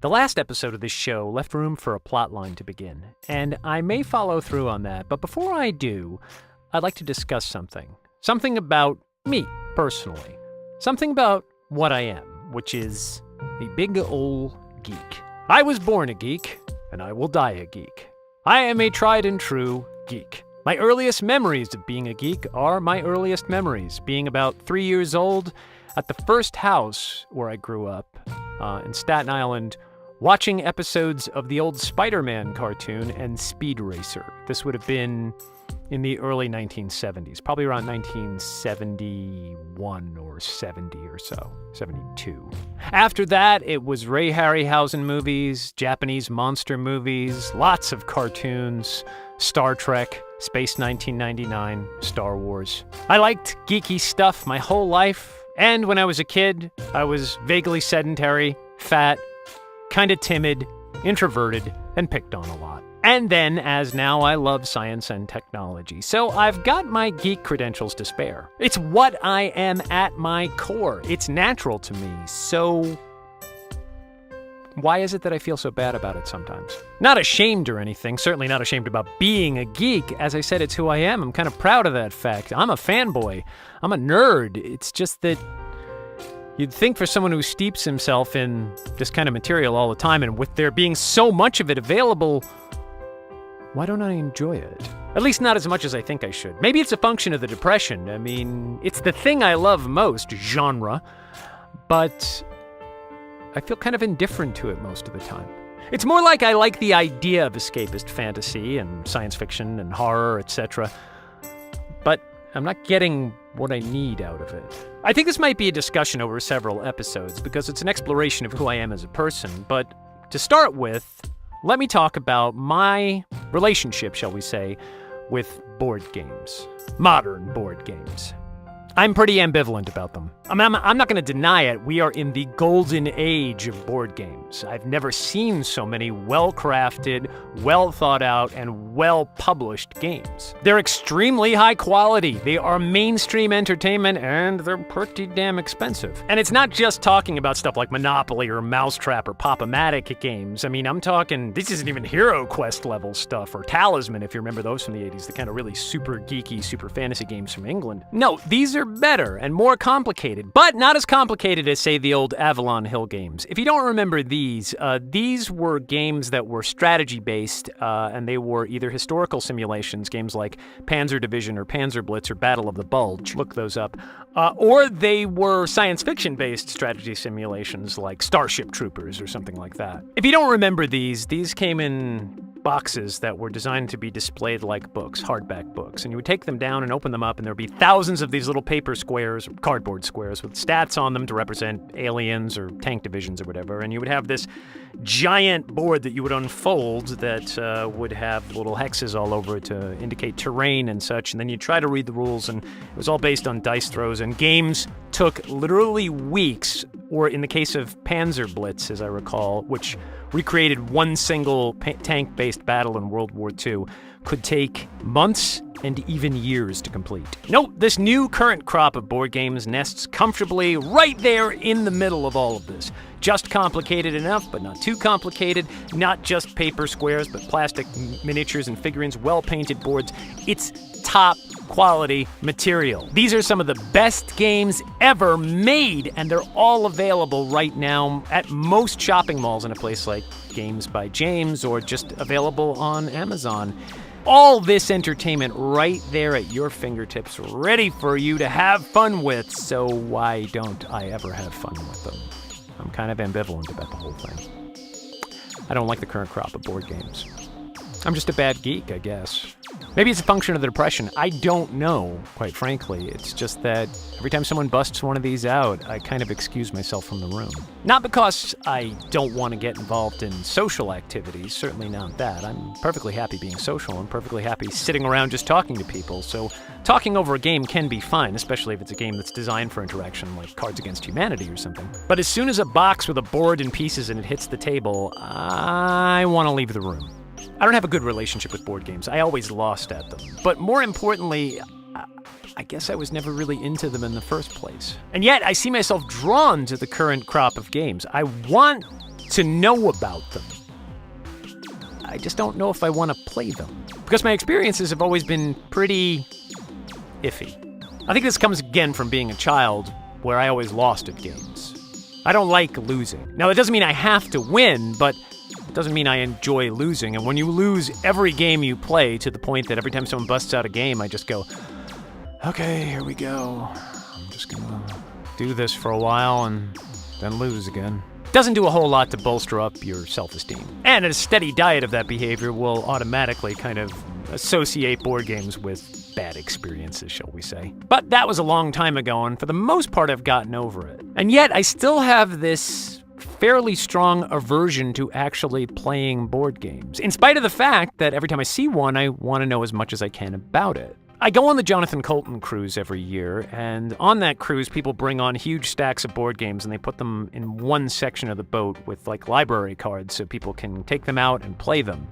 The last episode of this show left room for a plotline to begin, and I may follow through on that, but before I do, I'd like to discuss something. Something about me, personally. Something about what I am, which is a big ol' geek. I was born a geek, and I will die a geek. I am a tried and true geek. My earliest memories of being a geek are my earliest memories, being about 3 years old at the first house where I grew up in Staten Island, watching episodes of the old Spider-Man cartoon and Speed Racer. This would have been in the early 1970s, probably around 1971 or 70 or so, 72. After that, it was Ray Harryhausen movies, Japanese monster movies, lots of cartoons, Star Trek, Space 1999, Star Wars. I liked geeky stuff my whole life, and when I was a kid, I was vaguely sedentary, fat, kind of timid, introverted, and picked on a lot. And then, as now, I love science and technology, so I've got my geek credentials to spare. It's what I am at my core. It's natural to me, so why is it that I feel so bad about it sometimes? Not ashamed or anything, certainly not ashamed about being a geek. As I said, it's who I am. I'm kind of proud of that fact. I'm a fanboy. I'm a nerd. It's just that you'd think for someone who steeps himself in this kind of material all the time, and with there being so much of it available, why don't I enjoy it? At least not as much as I think I should. Maybe it's a function of the depression. I mean, it's the thing I love most, genre, but I feel kind of indifferent to it most of the time. It's more like I like the idea of escapist fantasy and science fiction and horror, etc., but I'm not getting what I need out of it. I think this might be a discussion over several episodes because it's an exploration of who I am as a person, but to start with, let me talk about my relationship, shall we say, with board games. Modern board games. I'm pretty ambivalent about them. I'm not going to deny it. We are in the golden age of board games. I've never seen so many well-crafted, well-thought-out, and well-published games. They're extremely high quality. They are mainstream entertainment, and they're pretty damn expensive. And it's not just talking about stuff like Monopoly or Mousetrap or Pop-O-Matic games. I mean, I'm talking, this isn't even Hero Quest level stuff, or Talisman, if you remember those from the 80s, the kind of really super geeky, super fantasy games from England. No, these are better and more complicated, but not as complicated as, say, the old Avalon Hill games. If you don't remember these were games that were strategy-based, and they were either historical simulations, games like Panzer Division or Panzer Blitz or Battle of the Bulge, look those up, or they were science fiction-based strategy simulations like Starship Troopers or something like that. If you don't remember these came in boxes that were designed to be displayed like books, hardback books, and you would take them down and open them up, and there would be thousands of these little paper squares, or cardboard squares, with stats on them to represent aliens or tank divisions or whatever, and you would have this giant board that you would unfold that would have little hexes all over it to indicate terrain and such, and then you'd try to read the rules, and it was all based on dice throws, and games took literally weeks, or in the case of Panzer Blitz, as I recall, which recreated one single tank-based battle in World War II, could take months and even years to complete. Note, this new current crop of board games nests comfortably right there in the middle of all of this. Just complicated enough, but not too complicated. Not just paper squares, but plastic miniatures and figurines, well-painted boards. It's top quality material. These are some of the best games ever made, and they're all available right now at most shopping malls in a place like Games by James, or just available on Amazon. All this entertainment right there at your fingertips, ready for you to have fun with, so why don't I ever have fun with them? I'm kind of ambivalent about the whole thing. I don't like the current crop of board games. I'm just a bad geek, I guess. Maybe it's a function of the depression. I don't know, quite frankly. It's just that every time someone busts one of these out, I kind of excuse myself from the room. Not because I don't want to get involved in social activities, certainly not that. I'm perfectly happy being social. I'm perfectly happy sitting around just talking to people. So talking over a game can be fine, especially if it's a game that's designed for interaction, like Cards Against Humanity or something. But as soon as a box with a board and pieces and it hits the table, I want to leave the room. I don't have a good relationship with board games. I always lost at them. But more importantly, I guess I was never really into them in the first place. And yet, I see myself drawn to the current crop of games. I want to know about them. I just don't know if I want to play them, because my experiences have always been pretty iffy. I think this comes again from being a child, where I always lost at games. I don't like losing. Now, that doesn't mean I have to win, but it doesn't mean I enjoy losing. And when you lose every game you play to the point that every time someone busts out a game, I just go, okay, here we go. I'm just gonna do this for a while and then lose again. Doesn't do a whole lot to bolster up your self-esteem. And a steady diet of that behavior will automatically kind of associate board games with bad experiences, shall we say. But that was a long time ago, and for the most part, I've gotten over it. And yet, I still have this fairly strong aversion to actually playing board games, in spite of the fact that every time I see one, I want to know as much as I can about it. I go on the Jonathan Colton cruise every year, and on that cruise, people bring on huge stacks of board games, and they put them in one section of the boat with, like, library cards so people can take them out and play them.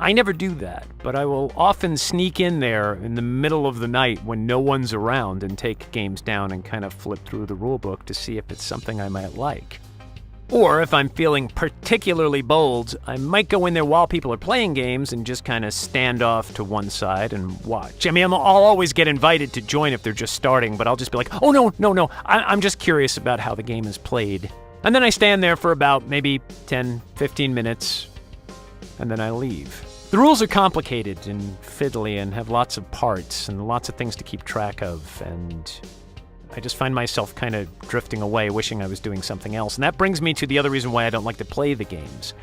I never do that, but I will often sneak in there in the middle of the night when no one's around and take games down and kind of flip through the rulebook to see if it's something I might like. Or if I'm feeling particularly bold, I might go in there while people are playing games and just kind of stand off to one side and watch. I mean, I'll always get invited to join if they're just starting, but I'll just be like, oh, no, I'm just curious about how the game is played. And then I stand there for about maybe 10, 15 minutes, and then I leave. The rules are complicated and fiddly and have lots of parts and lots of things to keep track of, and I just find myself kind of drifting away, wishing I was doing something else. And that brings me to the other reason why I don't like to play the games.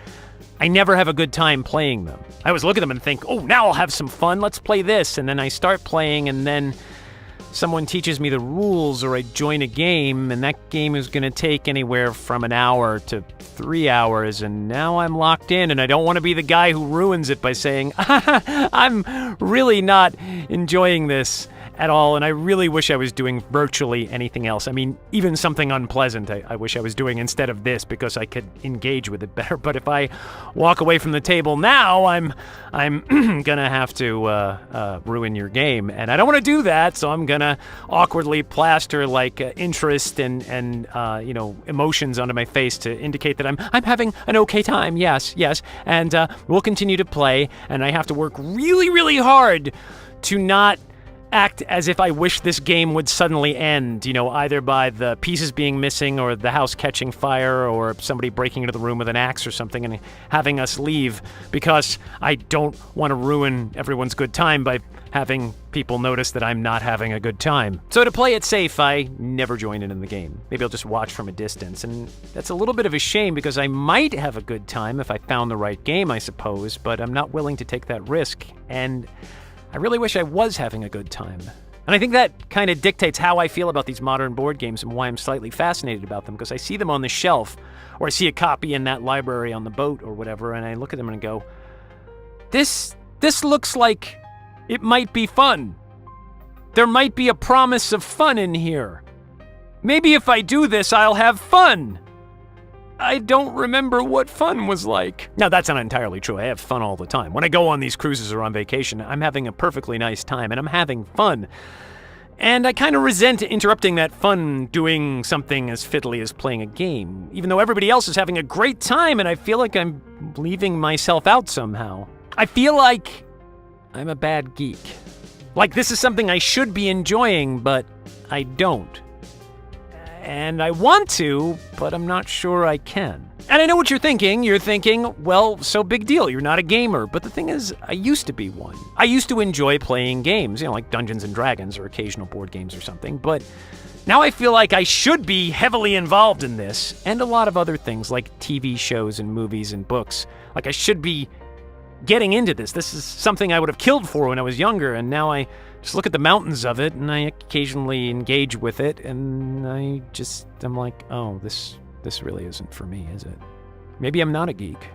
I never have a good time playing them. I always look at them and think, oh, now I'll have some fun, let's play this. And then I start playing, and then someone teaches me the rules, or I join a game, and that game is going to take anywhere from an hour to 3 hours, and now I'm locked in, and I don't want to be the guy who ruins it by saying, I'm really not enjoying this at all, and I really wish I was doing virtually anything else. I mean, even something unpleasant I wish I was doing instead of this, because I could engage with it better. But if I walk away from the table now, I'm gonna have to ruin your game, and I don't want to do that, so I'm gonna awkwardly plaster like interest and emotions onto my face to indicate that I'm having an okay time. Yes, and we'll continue to play, and I have to work really, really hard to not act as if I wish this game would suddenly end, either by the pieces being missing or the house catching fire or somebody breaking into the room with an axe or something and having us leave, because I don't want to ruin everyone's good time by having people notice that I'm not having a good time. So to play it safe, I never join in the game. Maybe I'll just watch from a distance, and that's a little bit of a shame because I might have a good time if I found the right game, I suppose, but I'm not willing to take that risk, and I really wish I was having a good time. And I think that kind of dictates how I feel about these modern board games and why I'm slightly fascinated about them, because I see them on the shelf, or I see a copy in that library on the boat or whatever, and I look at them and go, this looks like it might be fun. There might be a promise of fun in here. Maybe if I do this, I'll have fun. I don't remember what fun was like. Now, that's not entirely true. I have fun all the time. When I go on these cruises or on vacation, I'm having a perfectly nice time, and I'm having fun. And I kind of resent interrupting that fun doing something as fiddly as playing a game, even though everybody else is having a great time, and I feel like I'm leaving myself out somehow. I feel like I'm a bad geek. Like this is something I should be enjoying, but I don't. And I want to, but I'm not sure I can. And I know what you're thinking. You're thinking, well, so big deal. You're not a gamer. But the thing is, I used to be one. I used to enjoy playing games, like Dungeons and Dragons or occasional board games or something. But now I feel like I should be heavily involved in this and a lot of other things like TV shows and movies and books. Like I should be getting into this. This is something I would have killed for when I was younger, and now I just look at the mountains of it, and I occasionally engage with it, and I'm like, oh, this really isn't for me, is it? Maybe I'm not a geek.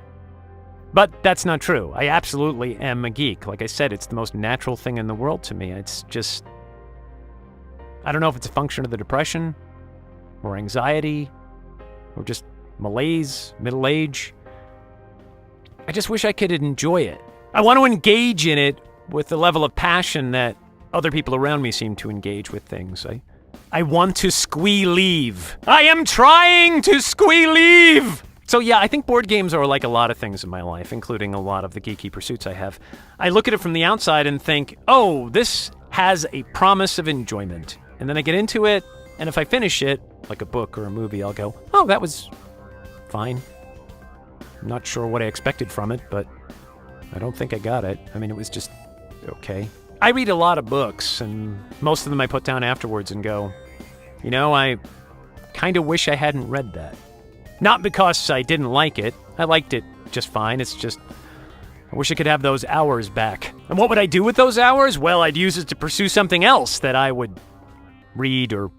But that's not true. I absolutely am a geek. Like I said, it's the most natural thing in the world to me. It's just, I don't know if it's a function of the depression, or anxiety, or just malaise, middle age. I just wish I could enjoy it. I want to engage in it with the level of passion that other people around me seem to engage with things. I want to squeelieve. I am trying to squeelieve! So yeah, I think board games are like a lot of things in my life, including a lot of the geeky pursuits I have. I look at it from the outside and think, oh, this has a promise of enjoyment. And then I get into it, and if I finish it, like a book or a movie, I'll go, oh, that was fine. I'm not sure what I expected from it, but I don't think I got it. I mean, it was just okay. I read a lot of books, and most of them I put down afterwards and go, I kind of wish I hadn't read that. Not because I didn't like it. I liked it just fine. It's just, I wish I could have those hours back. And what would I do with those hours? Well, I'd use it to pursue something else that I would read or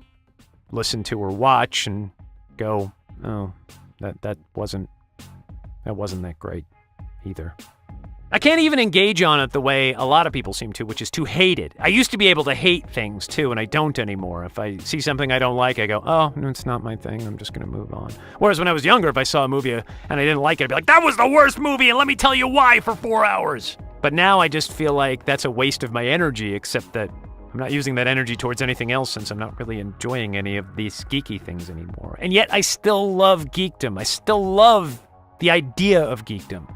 listen to or watch and go, oh, that wasn't that great either. I can't even engage on it the way a lot of people seem to, which is to hate it. I used to be able to hate things too, and I don't anymore. If I see something I don't like, I go, oh, no, it's not my thing. I'm just going to move on. Whereas when I was younger, if I saw a movie and I didn't like it, I'd be like, that was the worst movie, and let me tell you why for 4 hours. But now I just feel like that's a waste of my energy, except that I'm not using that energy towards anything else since I'm not really enjoying any of these geeky things anymore. And yet I still love geekdom. I still love the idea of geekdom.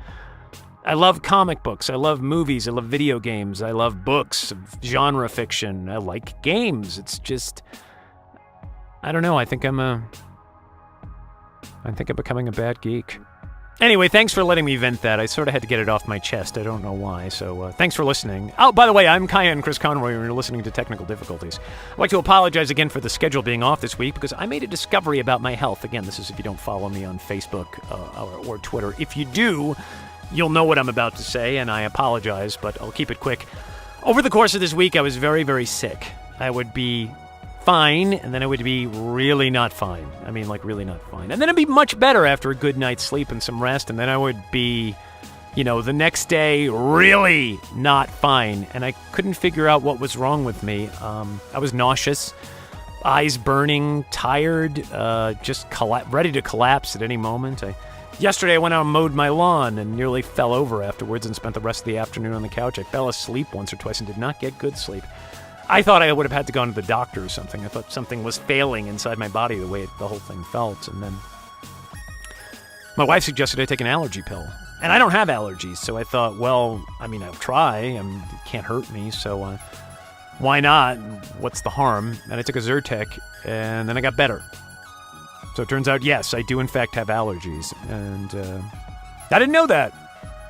I love comic books. I love movies. I love video games. I love books, genre fiction. I like games. It's just, I don't know. I think I'm becoming a bad geek. Anyway, thanks for letting me vent that. I sort of had to get it off my chest. I don't know why. So thanks for listening. Oh, by the way, I'm Kaya and Chris Conroy, and you're listening to Technical Difficulties. I'd like to apologize again for the schedule being off this week because I made a discovery about my health. Again, this is if you don't follow me on Facebook or Twitter. If you do, you'll know what I'm about to say, and I apologize, but I'll keep it quick. Over the course of this week, I was very, very sick. I would be fine, and then I would be really not fine. I mean, like, really not fine. And then I'd be much better after a good night's sleep and some rest, and then I would be, the next day really not fine. And I couldn't figure out what was wrong with me. I was nauseous, eyes burning, tired, just ready to collapse at any moment. Yesterday, I went out and mowed my lawn and nearly fell over afterwards and spent the rest of the afternoon on the couch. I fell asleep once or twice and did not get good sleep. I thought I would have had to go to the doctor or something. I thought something was failing inside my body the way the whole thing felt. And then my wife suggested I take an allergy pill. And I don't have allergies, so I thought, well, I mean, I'll try. It can't hurt me, so why not? What's the harm? And I took a Zyrtec, and then I got better. So it turns out, yes, I do in fact have allergies. And I didn't know that.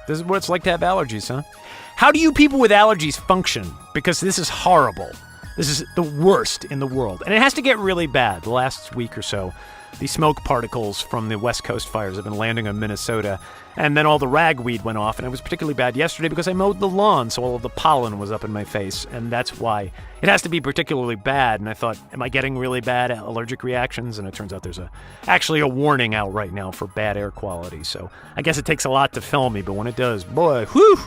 This is what it's like to have allergies, huh? How do you people with allergies function? Because this is horrible. This is the worst in the world. And it has to get really bad. The last week or so, the smoke particles from the West Coast fires have been landing on Minnesota. And then all the ragweed went off. And it was particularly bad yesterday because I mowed the lawn, so all of the pollen was up in my face. And that's why it has to be particularly bad. And I thought, am I getting really bad allergic reactions? And it turns out there's actually a warning out right now for bad air quality. So I guess it takes a lot to film me, but when it does, boy, whew!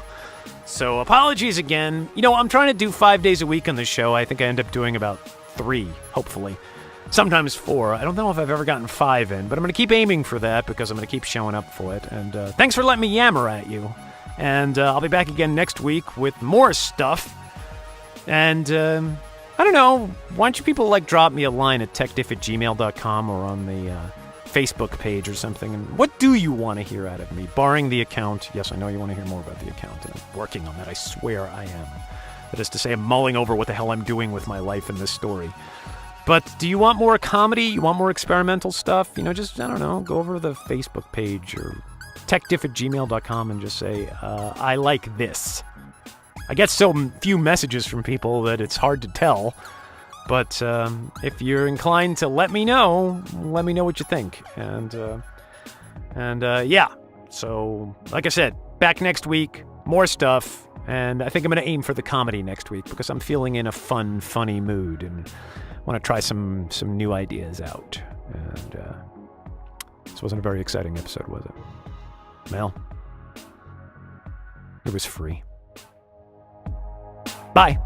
So apologies again. I'm trying to do 5 days a week on this show. I think I end up doing about 3, hopefully. Sometimes 4. I don't know if I've ever gotten 5 in, but I'm going to keep aiming for that because I'm going to keep showing up for it. And thanks for letting me yammer at you. And I'll be back again next week with more stuff. And I don't know. Why don't you people drop me a line at tekdiff@gmail.com or on the Facebook page or something. And what do you want to hear out of me? Barring the account. Yes, I know you want to hear more about the account, and I'm working on that. I swear I am. That is to say, I'm mulling over what the hell I'm doing with my life in this story. But do you want more comedy? You want more experimental stuff? Just, I don't know, go over to the Facebook page or tekdiff@gmail.com and just say, I like this. I get so few messages from people that it's hard to tell. But if you're inclined to let me know what you think. And yeah. So, like I said, back next week, more stuff. And I think I'm going to aim for the comedy next week because I'm feeling in a funny mood and want to try some new ideas out. And this wasn't a very exciting episode, was it? Well, it was free. Bye.